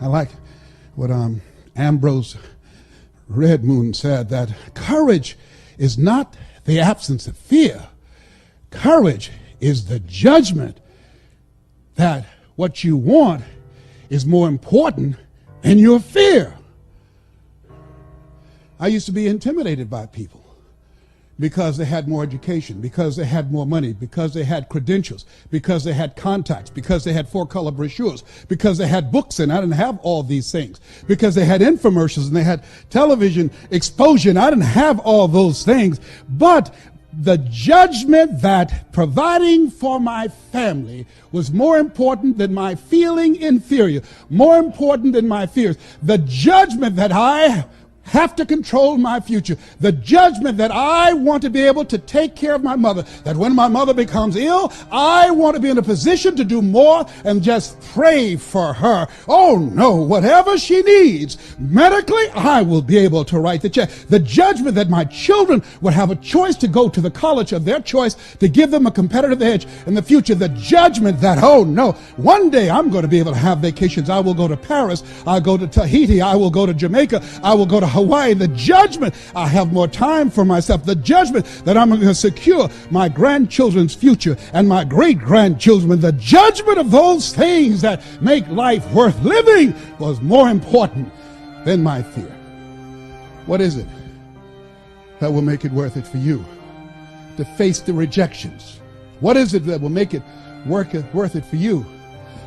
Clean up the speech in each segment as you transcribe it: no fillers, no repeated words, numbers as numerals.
I like what Ambrose Redmoon said, that courage is not the absence of fear. Courage is the judgment that what you want is more important than your fear. I used to be intimidated by people because they had more education, because they had more money, because they had credentials, because they had contacts, because they had four-color brochures, because they had books, and I didn't have all these things, because they had infomercials and they had television exposure, and I didn't have all those things. But the judgment that providing for my family was more important than my feeling inferior, more important than my fears. The judgment that I have to control my future. The judgment that I want to be able to take care of my mother, that when my mother becomes ill, I want to be in a position to do more and just pray for her. Oh no, whatever she needs medically, I will be able to write the check. The judgment that my children would have a choice to go to the college of their choice to give them a competitive edge in the future. The judgment that, oh no, one day I'm going to be able to have vacations. I will go to Paris. I'll go to Tahiti. I will go to Jamaica. I will go to Hawaii. The judgment, I have more time for myself. The judgment that I'm going to secure my grandchildren's future and my great-grandchildren. The judgment of those things that make life worth living was more important than my fear. What is it that will make it worth it for you to face the rejections? What is it that will make it worth it for you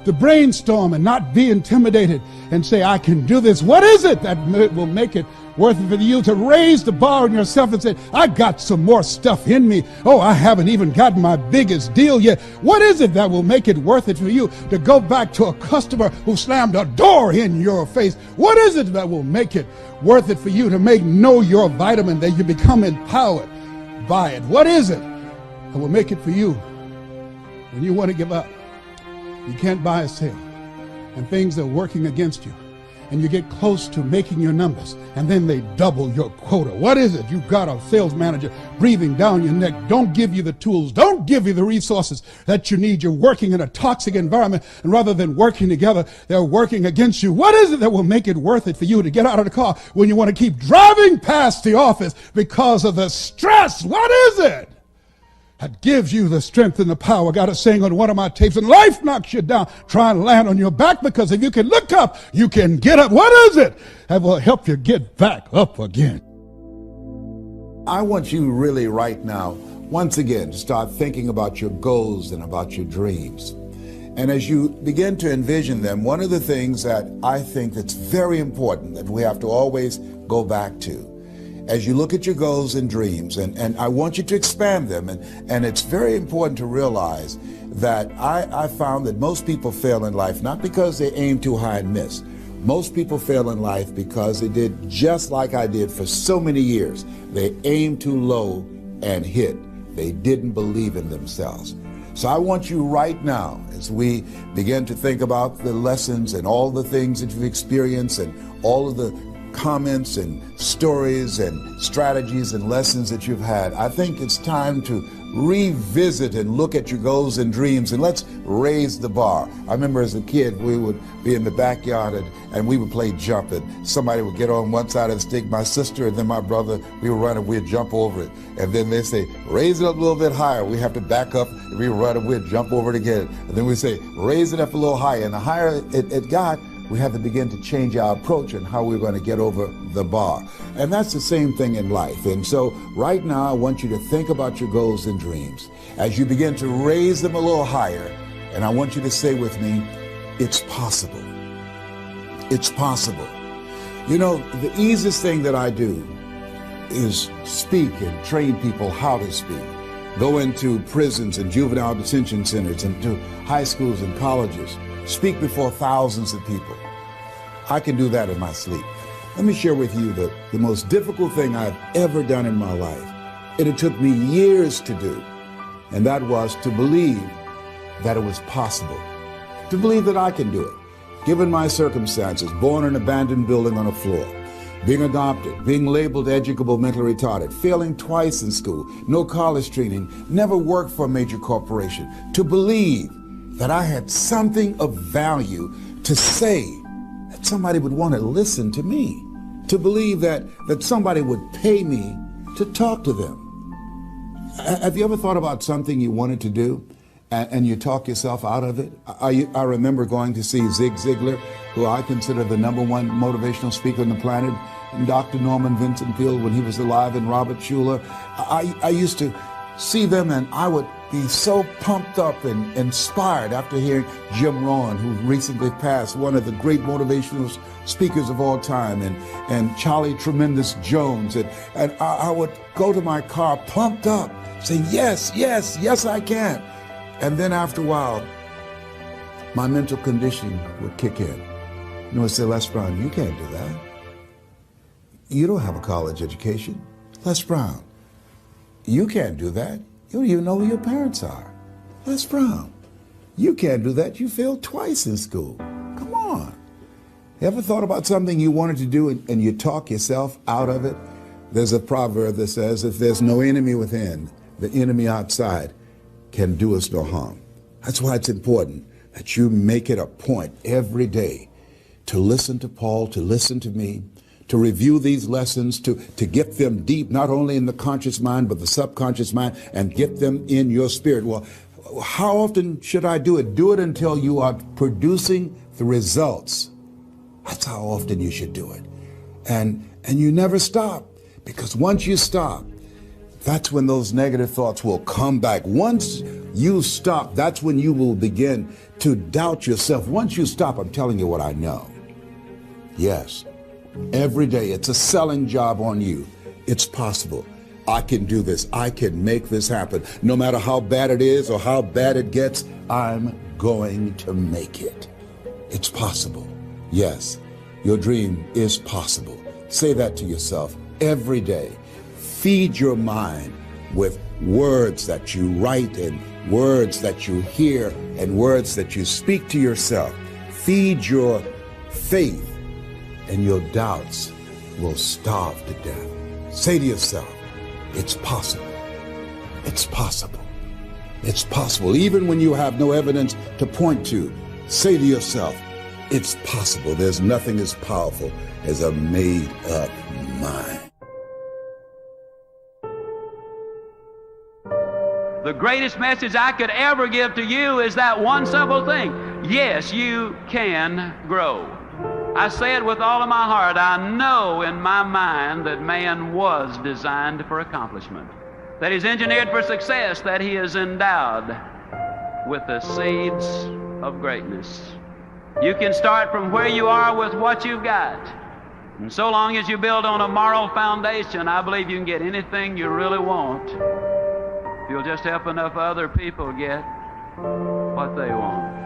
to brainstorm and not be intimidated and say, I can do this? What is it that will make it worth it for you to raise the bar on yourself and say, I got some more stuff in me. Oh, I haven't even gotten my biggest deal yet. What is it that will make it worth it for you to go back to a customer who slammed a door in your face? What is it that will make it worth it for you to know your vitamin, that you become empowered by it? What is it that will make it for you when you want to give up? You can't buy a sale, and things are working against you, and you get close to making your numbers, and then they double your quota. What is it? You've got a sales manager breathing down your neck. Don't give you the tools. Don't give you the resources that you need. You're working in a toxic environment, and rather than working together, they're working against you. What is it that will make it worth it for you to get out of the car when you want to keep driving past the office because of the stress? What is it that gives you the strength and the power? I got a saying on one of my tapes, and life knocks you down, try and land on your back, because if you can look up, you can get up. What is it that will help you get back up again? I want you really right now, once again, to start thinking about your goals and about your dreams. And as you begin to envision them, one of the things that I think that's very important that we have to always go back to, as you look at your goals and dreams, and I want you to expand them, and it's very important to realize that I found that most people fail in life not because they aim too high and miss. Most people fail in life because they did just like I did for so many years. They aimed too low and hit. They didn't believe in themselves. So I want you right now, as we begin to think about the lessons and all the things that you've experienced and all of the comments and stories and strategies and lessons that you've had, I think it's time to revisit and look at your goals and dreams, and let's raise the bar. I remember as a kid, we would be in the backyard and we would play jump, and somebody would get on one side of the stick, my sister and then my brother, we would run and we'd jump over it. And then they say, raise it up a little bit higher. We have to back up and we run and we'd jump over it again. And then we say, raise it up a little higher. And the higher it got, we have to begin to change our approach and how we're going to get over the bar. And that's the same thing in life. And so right now, I want you to think about your goals and dreams as you begin to raise them a little higher. And I want you to say with me, it's possible. It's possible. You know, the easiest thing that I do is speak and train people how to speak. Go into prisons and juvenile detention centers and to high schools and colleges. Speak before thousands of people. I can do that in my sleep. Let me share with you the most difficult thing I've ever done in my life. It took me years to do, and that was to believe that it was possible, to believe that I can do it. Given my circumstances, born in an abandoned building on a floor, being adopted, being labeled educable mentally retarded, failing twice in school, no college training, never worked for a major corporation, to believe that I had something of value to say, that that somebody would want to listen to me, to believe that somebody would pay me to talk to them. Have you ever thought about something you wanted to do and you talk yourself out of it? I remember going to see Zig Ziglar, who I consider the #1 motivational speaker on the planet, and Dr. Norman Vincent Peale when he was alive, and Robert Schuller. I used to see them and I would be so pumped up and inspired after hearing Jim Rohn, who recently passed, one of the great motivational speakers of all time, and Charlie Tremendous Jones. And I would go to my car pumped up, saying, yes, yes, yes, I can. And then after a while, my mental conditioning would kick in. You know, I'd say, Les Brown, you can't do that. You don't have a college education. Les Brown, you can't do that. You don't even know who your parents are. Les Brown, you can't do that. You failed twice in school. Come on. Ever thought about something you wanted to do and you talk yourself out of it? There's a proverb that says, if there's no enemy within, the enemy outside can do us no harm. That's why it's important that you make it a point every day to listen to Paul, to listen to me, to review these lessons, to get them deep, not only in the conscious mind, but the subconscious mind, and get them in your spirit. Well, how often should I do it? Do it until you are producing the results. That's how often you should do it. And you never stop, because once you stop, that's when those negative thoughts will come back. Once you stop, that's when you will begin to doubt yourself. Once you stop, I'm telling you what I know. Yes. Every day, it's a selling job on you. It's possible. I can do this. I can make this happen. No matter how bad it is or how bad it gets, I'm going to make it. It's possible. Yes, your dream is possible. Say that to yourself every day. Feed your mind with words that you write and words that you hear and words that you speak to yourself. Feed your faith, and your doubts will starve to death. Say to yourself, it's possible. It's possible. It's possible. Even when you have no evidence to point to, say to yourself, it's possible. There's nothing as powerful as a made-up mind. The greatest message I could ever give to you is that one simple thing. Yes, you can grow. I say it with all of my heart. I know in my mind that man was designed for accomplishment, that he's engineered for success, that he is endowed with the seeds of greatness. You can start from where you are with what you've got. And so long as you build on a moral foundation, I believe you can get anything you really want if you'll just help enough other people get what they want.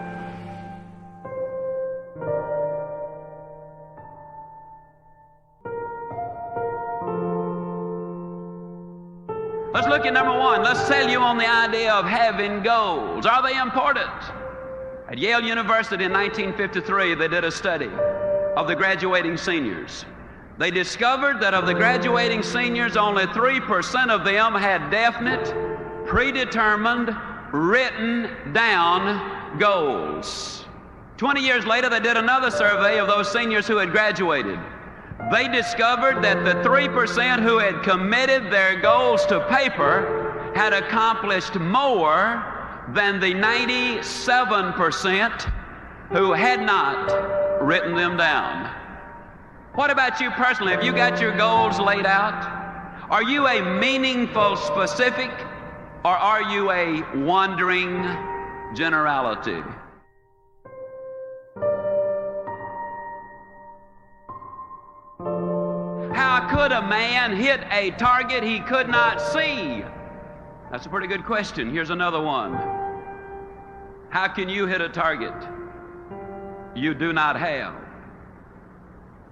Let's look at number one. Let's sell you on the idea of having goals. Are they important? At Yale University in 1953, they did a study of the graduating seniors. They discovered that of the graduating seniors, only 3% of them had definite, predetermined, written down goals. 20 years later, they did another survey of those seniors who had graduated. They discovered that the 3% who had committed their goals to paper had accomplished more than the 97% who had not written them down. What about you personally? Have you got your goals laid out? Are you a meaningful specific, or are you a wandering generality? How could a man hit a target he could not see? That's a pretty good question. Here's another one. How can you hit a target you do not have?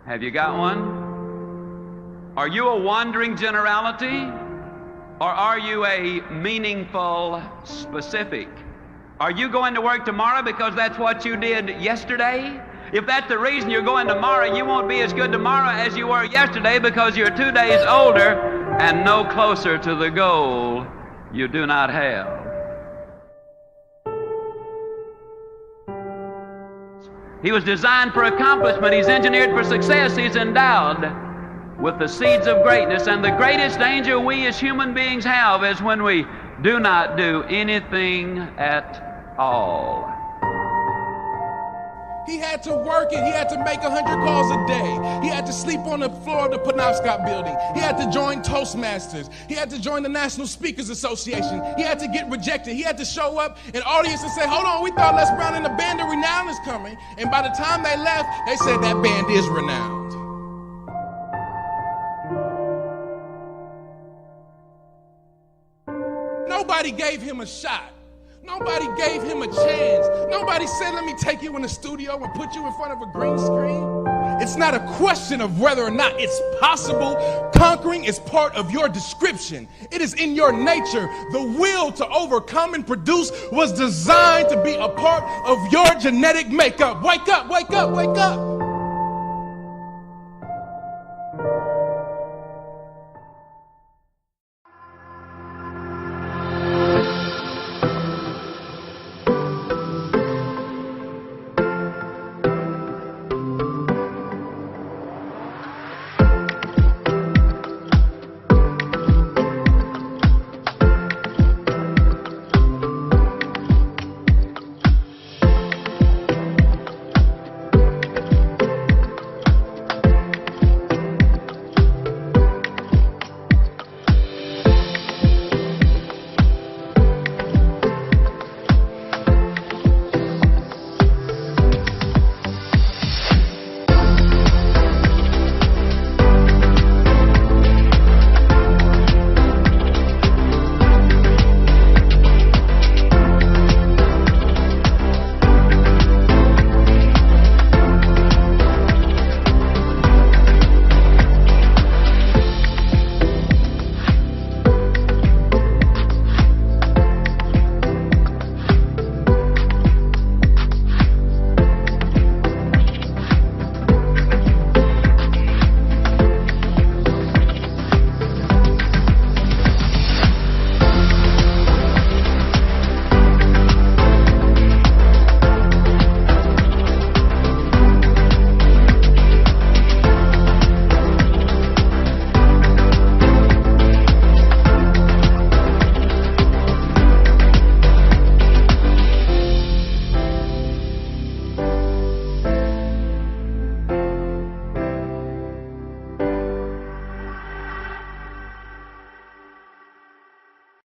Have you got one? Are you a wandering generality, or are you a meaningful specific? Are you going to work tomorrow because that's what you did yesterday? If that's the reason you're going tomorrow, you won't be as good tomorrow as you were yesterday, because you're 2 days older and no closer to the goal you do not have. He was designed for accomplishment. He's engineered for success. He's endowed with the seeds of greatness. And the greatest danger we as human beings have is when we do not do anything at all. He had to work it. He had to make 100 calls a day. He had to sleep on the floor of the Penobscot building. He had to join Toastmasters. He had to join the National Speakers Association. He had to get rejected. He had to show up in audience and say, hold on, we thought Les Brown and the Band of Renown is coming. And by the time they left, they said that band is renowned. Nobody gave him a shot. Nobody gave him a chance. Nobody said, let me take you in the studio and put you in front of a green screen. It's not a question of whether or not it's possible. Conquering is part of your description. It is in your nature. The will to overcome and produce was designed to be a part of your genetic makeup. Wake up, wake up, wake up.